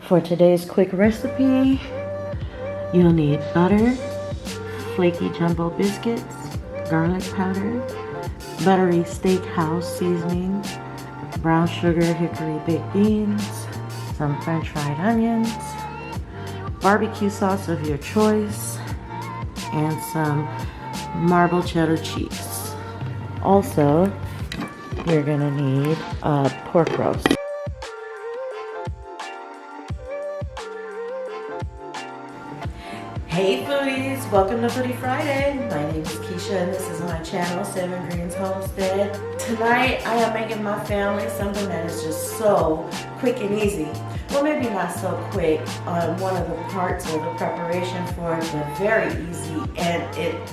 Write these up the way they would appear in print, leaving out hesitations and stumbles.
For today's quick recipe, you'll need butter, flaky jumbo biscuits, garlic powder, buttery steakhouse seasoning, brown sugar hickory baked beans, some french fried onions, barbecue sauce of your choice, and some marble cheddar cheese. Also, you're gonna need a pork roast. Hey foodies, welcome to Foodie Friday. My name is Keisha and this is my channel, 7 Greens Homestead. Tonight I am making my family something that is just so quick and easy. Well, maybe not so quick. One of the parts of the preparation for it, but very easy, and it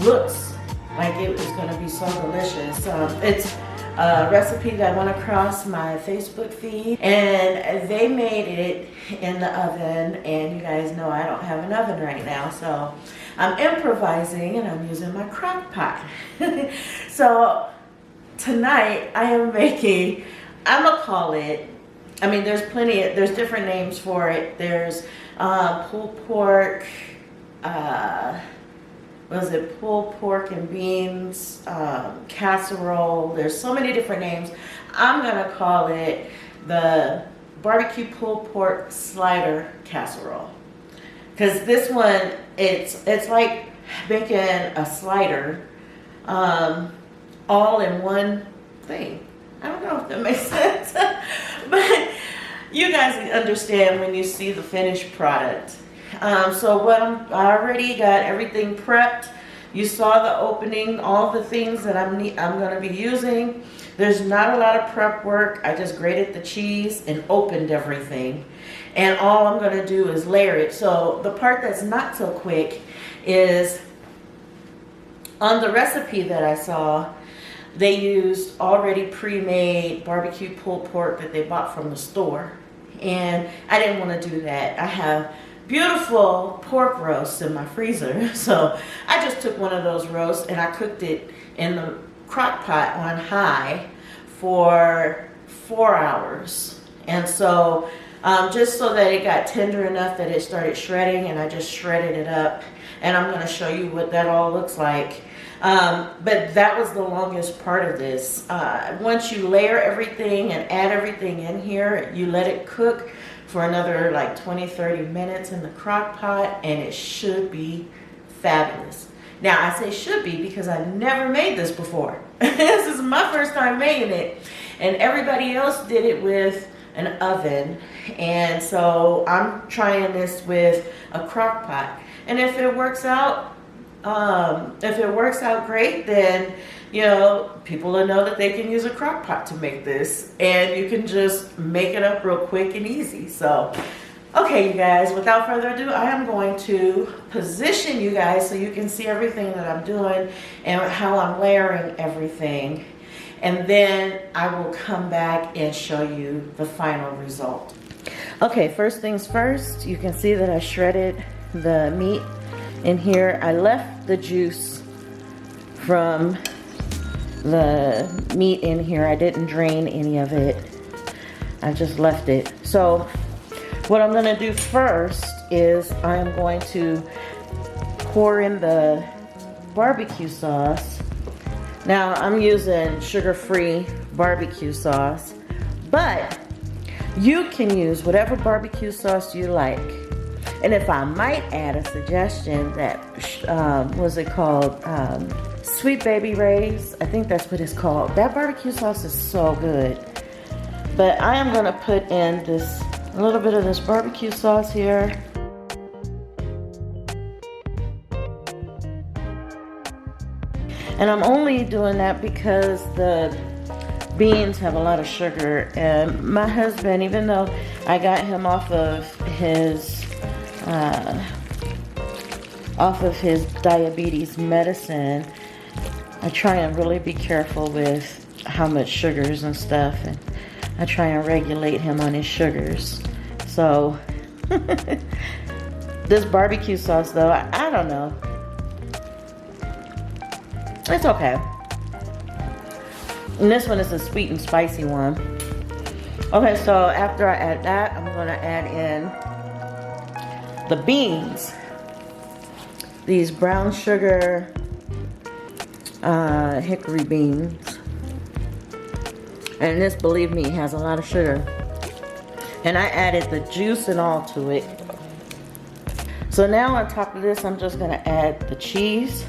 looks like it is going to be so delicious. It's a recipe that I went across my Facebook feed, and they made it in the oven, and you guys know I don't have an oven right now, so I'm improvising and I'm using my Crockpot. So tonight I am making, I'm gonna call it, I mean there's different names for it. There's pulled pork, pulled pork and beans, casserole. There's so many different names. I'm gonna call it the barbecue pulled pork slider casserole, because this one it's like making a slider all in one thing. I don't know if that makes sense, but you guys understand when you see the finished product. So I already got everything prepped. You saw the opening, all the things that I'm going to be using. There's not a lot of prep work. I just grated the cheese and opened everything. And all I'm going to do is layer it. So the part that's not so quick is on the recipe that I saw, they used already pre-made barbecue pulled pork that they bought from the store. And I didn't want to do that. I have beautiful pork roasts in my freezer, so I just took one of those roasts and I cooked it in the crock pot on high for 4 hours. And so just so that it got tender enough that it started shredding, and I just shredded it up, and I'm going to show you what that all looks like. But that was the longest part of this. Once you layer everything and add everything in here, you let it cook for another like 20-30 minutes in the crock pot, and it should be fabulous. Now I say should be because I never made this before. This is my first time making it, and everybody else did it with an oven, and so I'm trying this with a crock pot. And if it works out great, then you know, people will know that they can use a crock pot to make this, and you can just make it up real quick and easy. So, okay, you guys, without further ado, I am going to position you guys so you can see everything that I'm doing and how I'm layering everything. And then I will come back and show you the final result. Okay, first things first, you can see that I shredded the meat in here. I left the juice from the meat in here. I didn't drain any of it. I just left it. So what I'm going to do first is I'm going to pour in the barbecue sauce. Now I'm using sugar-free barbecue sauce, but you can use whatever barbecue sauce you like. And if I might add a suggestion, that what's it called? Sweet Baby Ray's, I think that's what it's called. That barbecue sauce is so good. But I am going to put in a little bit of this barbecue sauce here. And I'm only doing that because the beans have a lot of sugar. And my husband, even though I got him off of his diabetes medicine, I try and really be careful with how much sugars and stuff, and I try and regulate him on his sugars. So this barbecue sauce though, I don't know, it's okay. And this one is a sweet and spicy one. Okay, so after I add that, I'm gonna add in the beans. These brown sugar hickory beans. And this, believe me, has a lot of sugar. And I added the juice and all to it. So now on top of this, I'm just gonna add the cheese.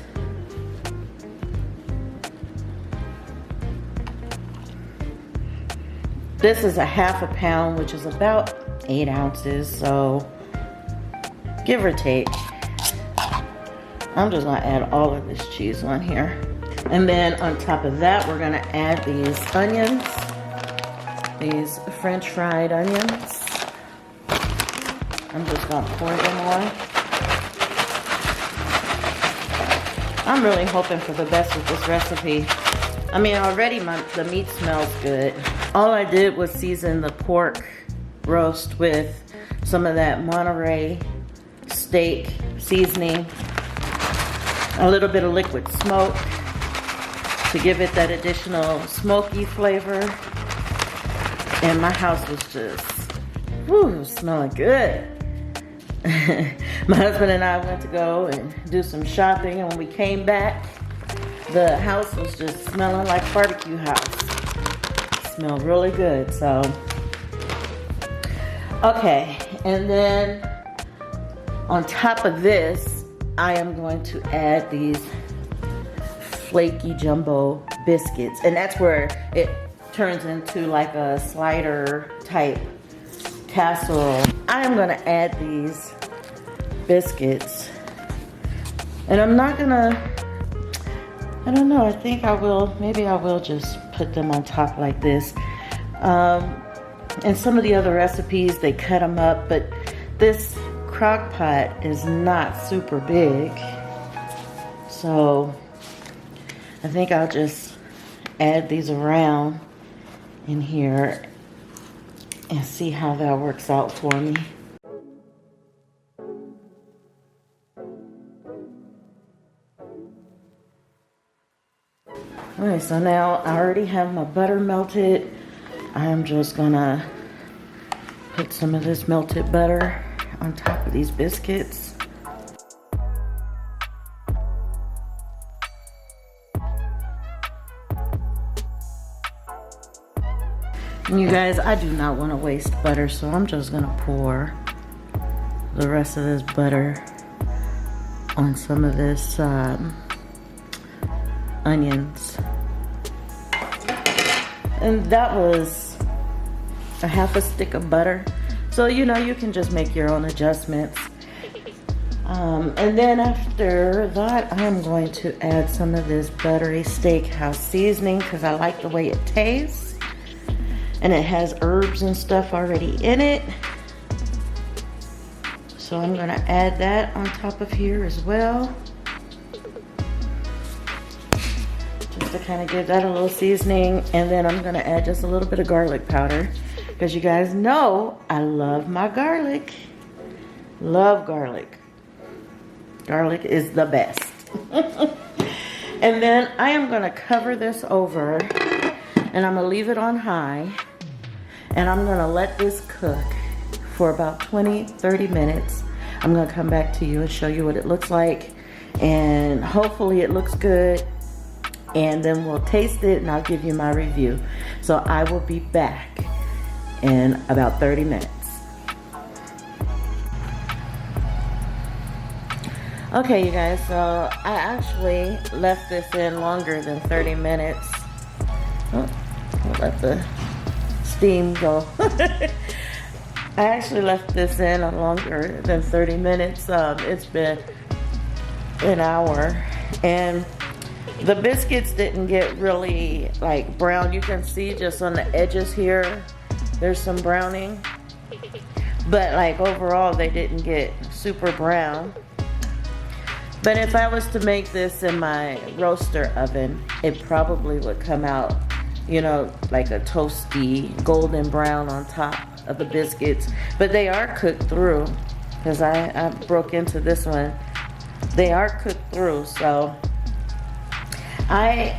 This is a half a pound, which is about 8 ounces, so give or take. I'm just gonna add all of this cheese on here. And then on top of that, we're gonna add these onions, these French fried onions. I'm just gonna pour them on. I'm really hoping for the best with this recipe. I mean, already the meat smells good. All I did was season the pork roast with some of that Monterey steak seasoning, a little bit of liquid smoke to give it that additional smoky flavor. And my house was just, whew, smelling good. My husband and I went to go and do some shopping, and when we came back, the house was just smelling like barbecue house. It smelled really good, so. Okay, and then on top of this, I am going to add these flaky jumbo biscuits, and that's where it turns into like a slider type casserole. I am gonna add these biscuits, and I'm not gonna, I don't know, I think I will, maybe I will just put them on top like this. And some of the other recipes, they cut them up, but this Crockpot is not super big, so I think I'll just add these around in here and see how that works out for me. Okay, so now I already have my butter melted. I am just gonna put some of this melted butter on top of these biscuits. And you guys, I do not want to waste butter, so I'm just gonna pour the rest of this butter on some of this onions. And that was a half a stick of butter. So, you know, you can just make your own adjustments. And then after that, I'm going to add some of this buttery steakhouse seasoning because I like the way it tastes. And it has herbs and stuff already in it. So I'm gonna add that on top of here as well. Just to kind of give that a little seasoning. And then I'm gonna add just a little bit of garlic powder, because you guys know I love my garlic. Love garlic. Garlic is the best. And then I am gonna cover this over, and I'm gonna leave it on high, and I'm gonna let this cook for about 20-30 minutes. I'm gonna come back to you and show you what it looks like, and hopefully it looks good, and then we'll taste it and I'll give you my review. So I will be back in about 30 minutes. Okay, you guys, so I actually left this in longer than 30 minutes. Oh, I'll let the steam go. I actually left this in longer than 30 minutes. It's been an hour, and the biscuits didn't get really like brown. You can see just on the edges here, there's some browning, but like overall they didn't get super brown. But if I was to make this in my roaster oven, it probably would come out, you know, like a toasty golden brown on top of the biscuits. But they are cooked through, because I broke into this one. They are cooked through, so I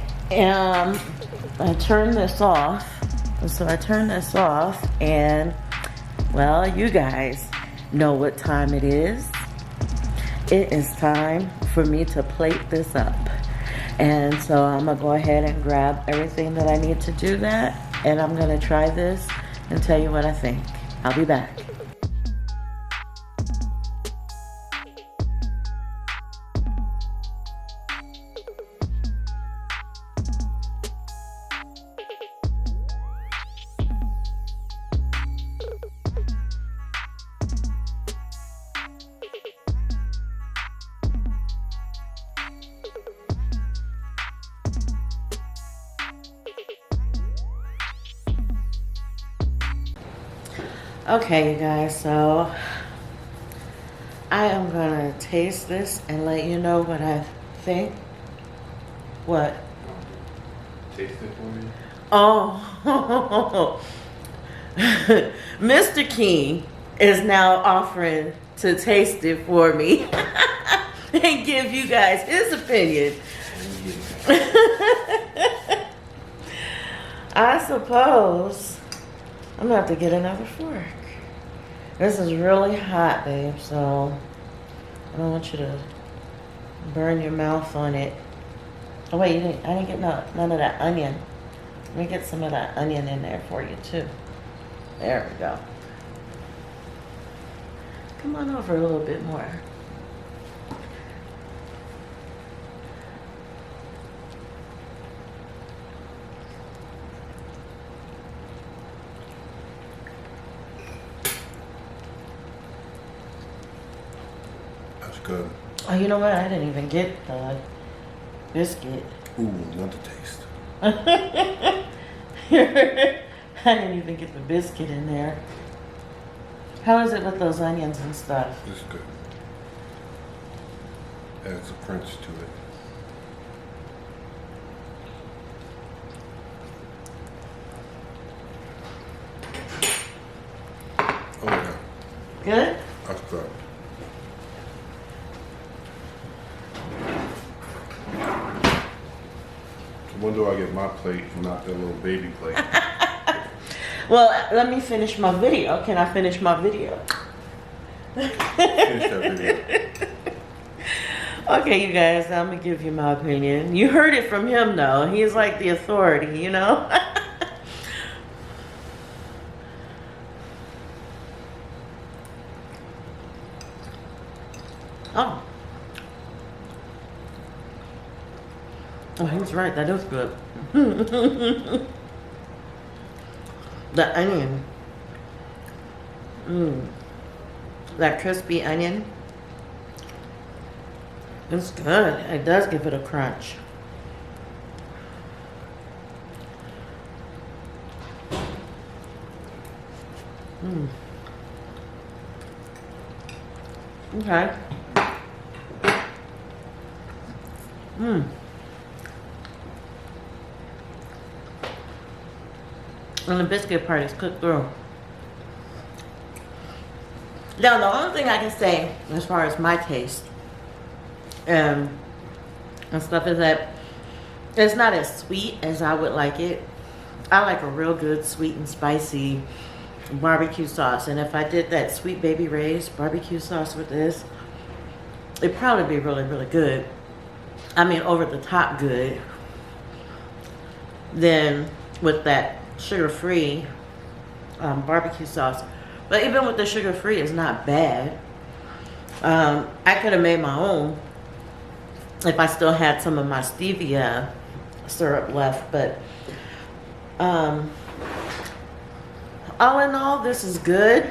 turn this off. And so I turn this off, and well, you guys know what time it is. It is time for me to plate this up. And so I'm gonna go ahead and grab everything that I need to do that, and I'm gonna try this and tell you what I think. I'll be back. Okay, you guys, so I am gonna taste this and let you know what I think. What? Taste it for me. Oh, Mr. Keene is now offering to taste it for me and give you guys his opinion. I suppose I'm gonna have to get another fork. This is really hot, babe, so I don't want you to burn your mouth on it. Oh wait, I didn't get none of that onion. Let me get some of that onion in there for you too. There we go. Come on over a little bit more. Good. Oh, you know what? I didn't even get the biscuit. Ooh, want to taste. I didn't even get the biscuit in there. How is it with those onions and stuff? It's good. Adds a crunch to it. Oh yeah. Good? That's good. When do I get my plate and not that little baby plate? Well, let me finish my video. Can I finish my video? Finish that video. Okay, you guys, I'm going to give you my opinion. You heard it from him, though. He's like the authority, you know? Oh. Oh, he's right. That is good. The onion. That crispy onion. It's good. It does give it a crunch. Okay. And the biscuit part is cooked through. Now, the only thing I can say as far as my taste and stuff is that it's not as sweet as I would like it. I like a real good sweet and spicy barbecue sauce. And if I did that Sweet Baby Ray's barbecue sauce with this, it'd probably be really, really good. I mean, over the top good. Then with that sugar-free barbecue sauce. But even with the sugar-free, it's not bad. I could have made my own if I still had some of my stevia syrup left. But all in all, this is good.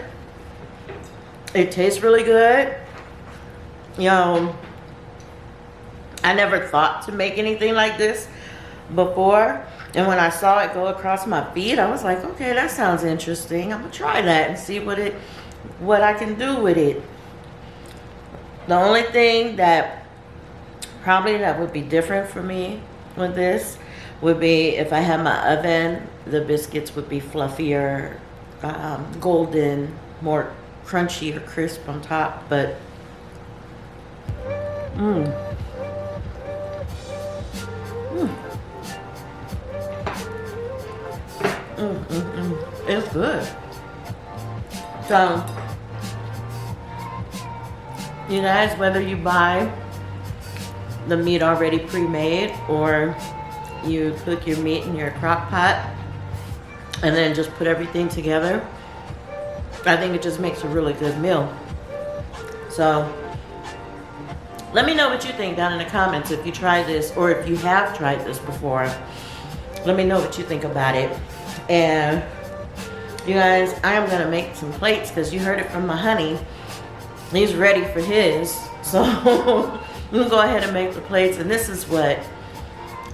It tastes really good. You know, I never thought to make anything like this before. And when I saw it go across my feed, I was like, okay, that sounds interesting. I'm gonna try that and see what I can do with it. The only thing that probably that would be different for me with this would be if I had my oven, the biscuits would be fluffier, golden, more crunchy or crisp on top, but good. So, you guys, whether you buy the meat already pre-made or you cook your meat in your crock pot and then just put everything together, I think it just makes a really good meal. So, let me know what you think down in the comments if you tried this or if you have tried this before. Let me know what you think about it. And you guys, I am gonna make some plates because you heard it from my honey. He's ready for his. So I'm gonna go ahead and make the plates, and this is what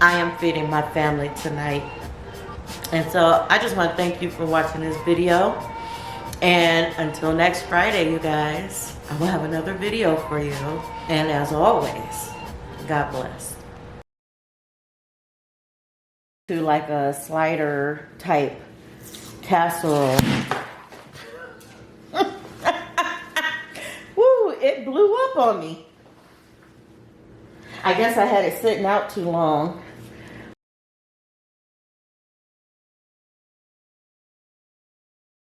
I am feeding my family tonight. And so I just want to thank you for watching this video. And until next Friday, you guys, I will have another video for you. And as always, God bless. To like a slider type casserole. Woo, it blew up on me. I guess I had it sitting out too long.